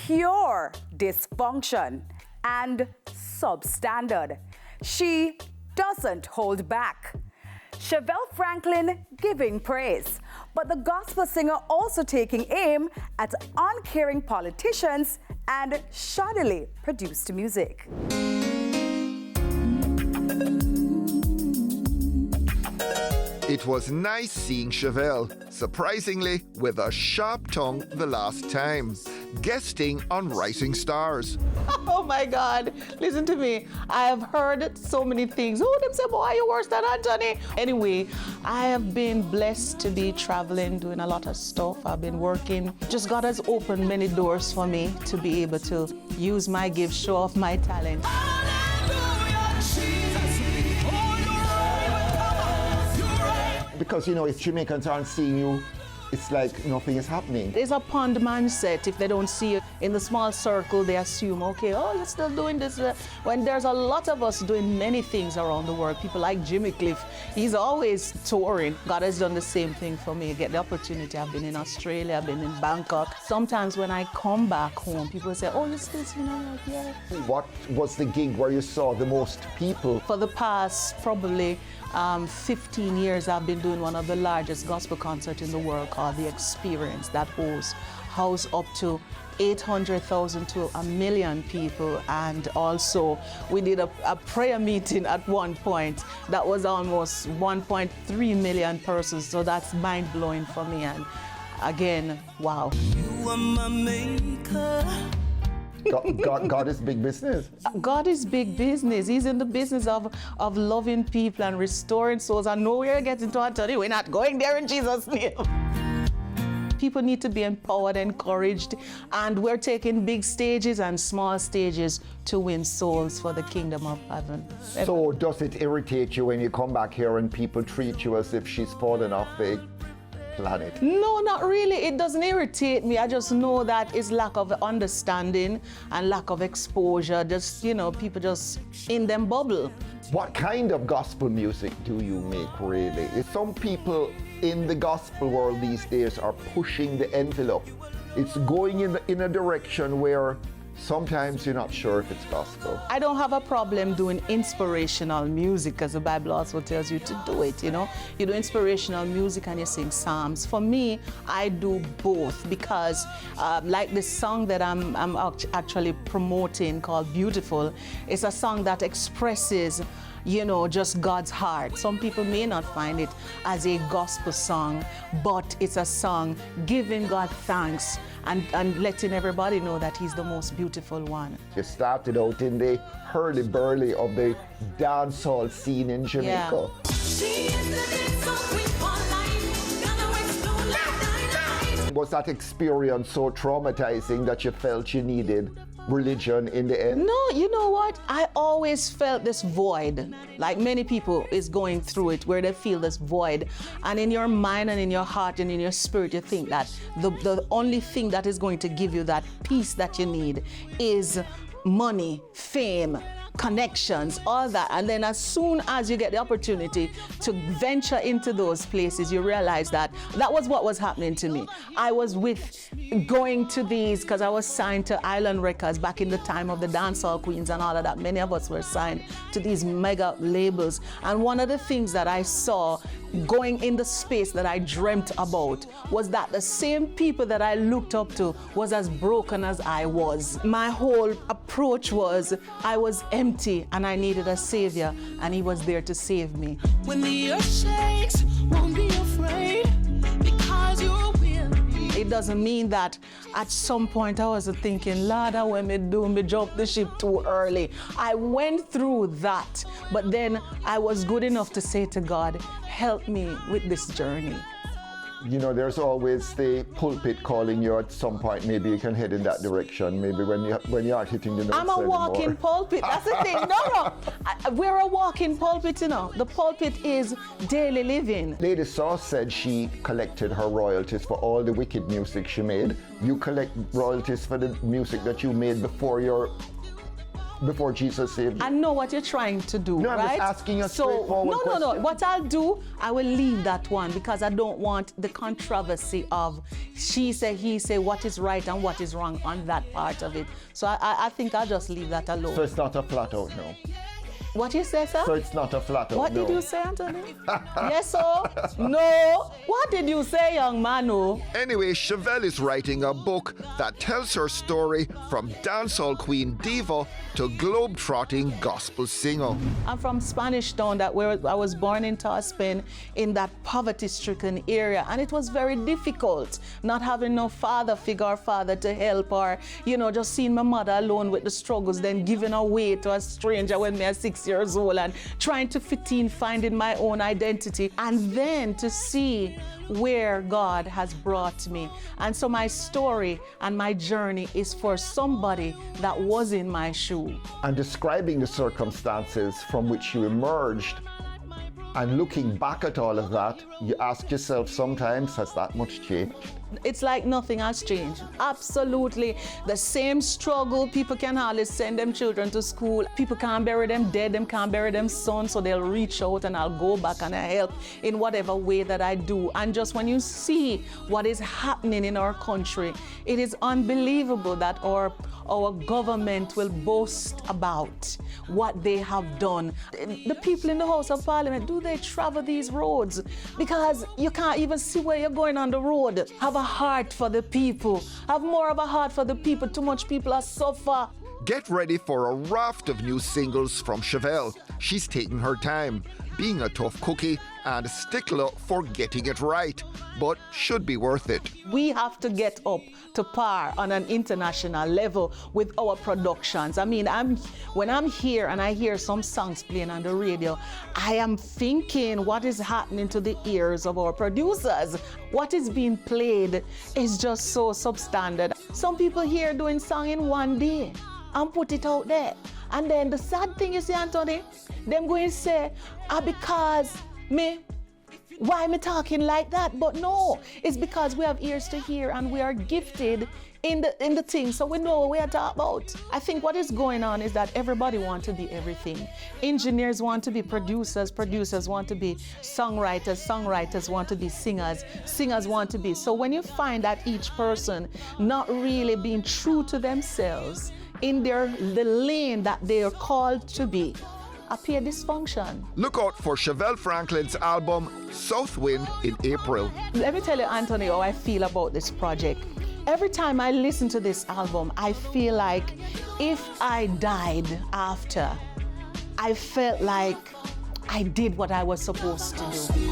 pure dysfunction and substandard. She doesn't hold back. Chevelle Franklyn giving praise, but the gospel singer also taking aim at uncaring politicians and shoddily produced music. It was nice seeing Chevelle, surprisingly with a sharp tongue the last time, guesting on Rising Stars. Oh my God, listen to me. I have heard so many things. Oh, them say, boy, you're worse than Anthony. Anyway, I have been blessed to be traveling, doing a lot of stuff. I've been working. Just God has opened many doors for me to be able to use my gift, show off my talent. Because, you know, if Jamaicans aren't seeing you, it's like nothing is happening. There's a pond mindset. If they don't see you in the small circle, they assume, okay, oh, you're still doing this. When there's a lot of us doing many things around the world, people like Jimmy Cliff, he's always touring. God has done the same thing for me. I get the opportunity. I've been in Australia, I've been in Bangkok. Sometimes when I come back home, people say, oh, you're still singing out here. What was the gig where you saw the most people? For the past probably 15 years, I've been doing one of the largest gospel concerts in the world called The Experience that house up to 800,000 to 1 million people. And also we did a prayer meeting at one point that was almost 1.3 million persons. So that's mind-blowing for me. And again, wow. You are my maker. God is big business. God is big business. He's in the business of loving people and restoring souls. I know we're getting to Anthony. We're not going there in Jesus' name. People need to be empowered, encouraged, and we're taking big stages and small stages to win souls for the kingdom of heaven. So does it irritate you when you come back here and people treat you as if she's fallen off the planet? No, not really. It doesn't irritate me. I just know that it's lack of understanding and lack of exposure. Just, you know, people just in them bubble. What kind of gospel music do you make, really? Some people in the gospel world these days are pushing the envelope. It's going in a direction where sometimes you're not sure if it's gospel. I don't have a problem doing inspirational music, because the Bible also tells you to do it, you know. You do inspirational music and you sing psalms. For me, I do both, because like this song that I'm actually promoting called Beautiful, it's a song that expresses, you know, just God's heart. Some people may not find it as a gospel song, but it's a song giving God thanks and letting everybody know that He's the most beautiful one. You started out in the hurly-burly of the dancehall scene in Jamaica. Was that experience so traumatizing that you felt you needed religion in the end? No, you know what? I always felt this void, like many people is going through it, where they feel this void. And in your mind and in your heart and in your spirit, you think that the only thing that is going to give you that peace that you need is money, fame, connections, all that. And then as soon as you get the opportunity to venture into those places, you realize that that was what was happening to me. I was going to these, because I was signed to Island Records back in the time of the dancehall queens and all of that. Many of us were signed to these mega labels. And one of the things that I saw going in the space that I dreamt about was that the same people that I looked up to was as broken as I was. My whole approach was I was empty and I needed a savior, and He was there to save me. When the earth shakes, won't be afraid, because you're with me. It doesn't mean that at some point I was thinking, Lord, how when me jump the ship too early. I went through that, but then I was good enough to say to God, help me with this journey. You know, there's always the pulpit calling you at some point. Maybe you can head in that direction. Maybe when you aren't hitting the notes I'm a walking pulpit. That's the thing. No. We're a walking pulpit, you know. The pulpit is daily living. Lady Sauce said she collected her royalties for all the wicked music she made. You collect royalties for the music that you made before your before Jesus saved you? I know what you're trying to do, No, I'm right? just asking a so, straightforward no. question. What I'll do, I will leave that one because I don't want the controversy of she say, he say, what is right and what is wrong on that part of it. So I think I'll just leave that alone. So it's not a flat out no. What you say, sir? So it's not a flat out What no. did you say, Anthony? Yes, sir? No. What did you say, young man? No. Anyway, Chevelle is writing a book that tells her story from dancehall queen diva to globe-trotting gospel singer. I'm from Spanish Town, where I was born in Taspin, in that poverty-stricken area, and it was very difficult not having no father figure or father to help, or just seeing my mother alone with the struggles, then giving away to a stranger when me was 6 years old, and trying to fit in, finding my own identity, and then to see where God has brought me. And so my story and my journey is for somebody that was in my shoe. And describing the circumstances from which you emerged and looking back at all of that, you ask yourself sometimes, has that much changed? It's like nothing has changed. Absolutely. The same struggle. People can hardly send them children to school. People can't bury them dead. Them can't bury them son. So they'll reach out and I'll go back and I help in whatever way that I do. And just when you see what is happening in our country, it is unbelievable that our government will boast about what they have done. The people in the House of Parliament, do they travel these roads? Because you can't even see where you're going on the road. Have a heart for the people. Have more of a heart for the people. Too much people are suffer. Get ready for a raft of new singles from Chevelle. She's taking her time, being a tough cookie and a stickler for getting it right, but should be worth it. We have to get up to par on an international level with our productions. I mean, when I'm here and I hear some songs playing on the radio, I am thinking what is happening to the ears of our producers. What is being played is just so substandard. Some people here doing song in one day and put it out there. And then the sad thing is, Anthony, them going to say, because why me talking like that? But no, it's because we have ears to hear and we are gifted in the thing, so we know what we are talking about. I think what is going on is that everybody wants to be everything. Engineers want to be producers, producers want to be songwriters, songwriters want to be singers, singers want to be. So when you find that each person not really being true to themselves in the lane that they are called to be, appear dysfunction. Look out for Chevelle Franklyn's album Southwind in April. Let me tell you, Anthony, how I feel about this project. Every time I listen to this album, I feel like if I died after, I felt like I did what I was supposed to do.